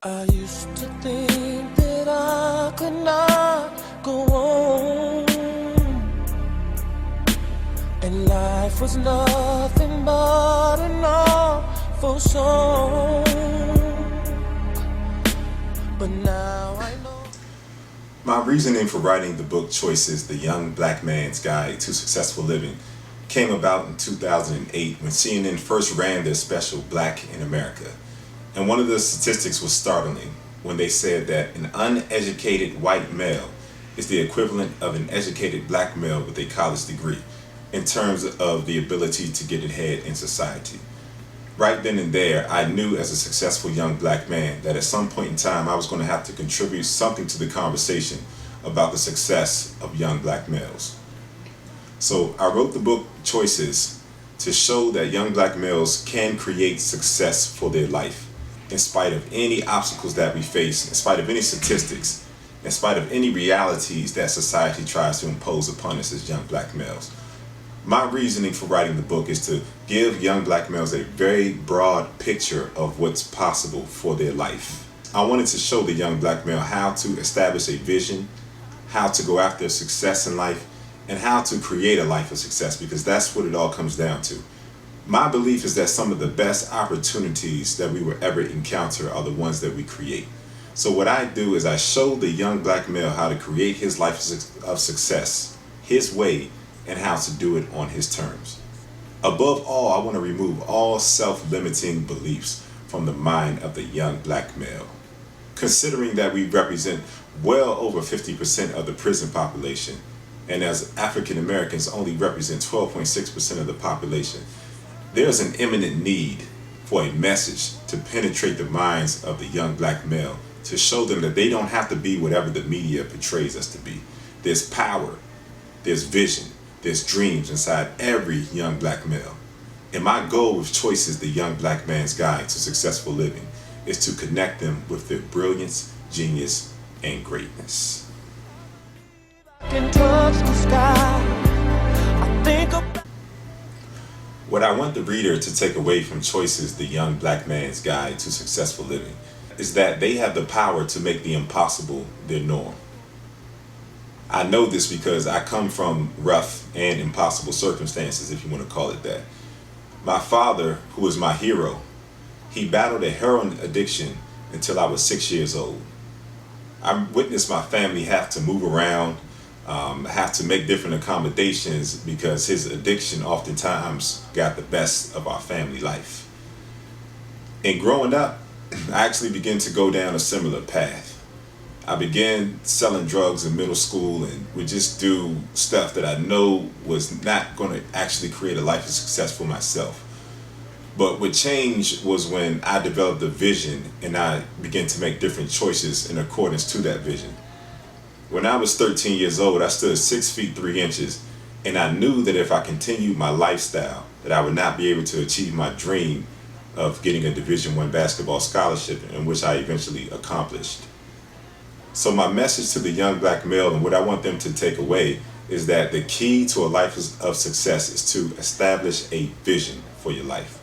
I used to think that I could not go on, and life was nothing but an awful song. But now I know. My reasoning for writing the book Choices, The Young Black Man's Guide to Successful Living came about in 2008 when CNN first ran their special Black in America. And one of the statistics was startling when they said that an uneducated white male is the equivalent of an educated black male with a college degree in terms of the ability to get ahead in society. Right then and there, I knew as a successful young black man that at some point in time I was going to have to contribute something to the conversation about the success of young black males. So I wrote the book Choices to show that young black males can create success for their life in spite of any obstacles that we face, in spite of any statistics, in spite of any realities that society tries to impose upon us as young black males. My reasoning for writing the book is to give young black males a very broad picture of what's possible for their life. I wanted to show the young black male how to establish a vision, how to go after success in life, and how to create a life of success, because that's what it all comes down to. My belief is that some of the best opportunities that we will ever encounter are the ones that we create. So what I do is I show the young black male how to create his life of success, his way, and how to do it on his terms. Above all, I want to remove all self-limiting beliefs from the mind of the young black male. Considering that we represent well over 50% of the prison population, and as African Americans only represent 12.6% of the population, there's an imminent need for a message to penetrate the minds of the young black male, to show them that they don't have to be whatever the media portrays us to be. There's power, there's vision, there's dreams inside every young black male. And my goal with Choices, the Young Black Man's Guide to Successful Living, is to connect them with their brilliance, genius, and greatness. Can touch the sky. I think of. What I want the reader to take away from Choices, the Young Black Man's Guide to Successful Living, is that they have the power to make the impossible their norm. I know this because I come from rough and impossible circumstances, if you want to call it that. My father, who was my hero, he battled a heroin addiction until I was 6 years old. I witnessed my family have to move around, have to make different accommodations because his addiction oftentimes got the best of our family life. And growing up, I actually began to go down a similar path. I began selling drugs in middle school and would just do stuff that I know was not going to actually create a life of success for myself. But what changed was when I developed a vision and I began to make different choices in accordance to that vision. When I was 13 years old, I stood 6 feet 3 inches, and I knew that if I continued my lifestyle, that I would not be able to achieve my dream of getting a Division I basketball scholarship, in which I eventually accomplished. So my message to the young black male, and what I want them to take away, is that the key to a life of success is to establish a vision for your life.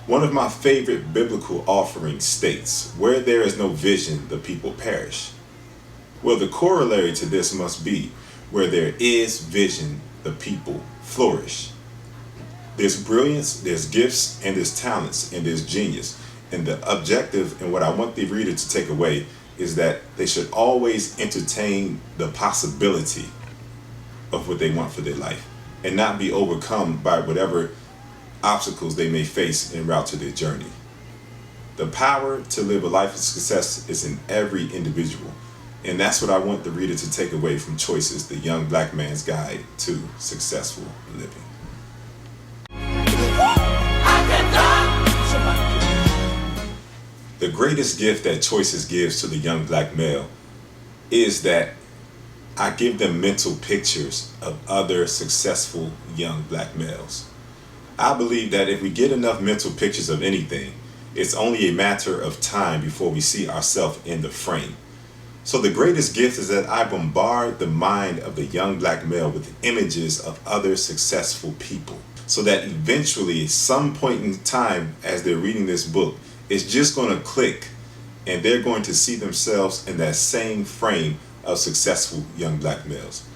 One of my favorite biblical offerings states, "Where there is no vision, the people perish." Well, the corollary to this must be, where there is vision, the people flourish. There's brilliance, there's gifts, and there's talents, and there's genius. And the objective, and what I want the reader to take away, is that they should always entertain the possibility of what they want for their life and not be overcome by whatever obstacles they may face en route to their journey. The power to live a life of success is in every individual. And that's what I want the reader to take away from Choices, the Young Black Man's Guide to Successful Living. The greatest gift that Choices gives to the young black male is that I give them mental pictures of other successful young black males. I believe that if we get enough mental pictures of anything, it's only a matter of time before we see ourselves in the frame. So the greatest gift is that I bombard the mind of the young black male with images of other successful people, so that eventually, some point in time as they're reading this book, it's just going to click and they're going to see themselves in that same frame of successful young black males.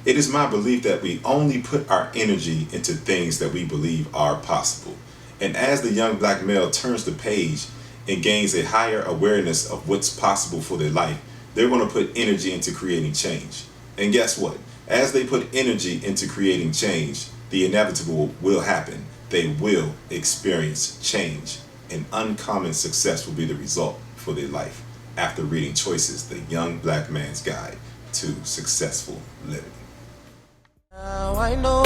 It is my belief that we only put our energy into things that we believe are possible. And as the young black male turns the page and gains a higher awareness of what's possible for their life, they're going to put energy into creating change. And guess what? As they put energy into creating change, the inevitable will happen. They will experience change. And uncommon success will be the result for their life after reading Choices, the Young Black Man's Guide to Successful Living. Now I know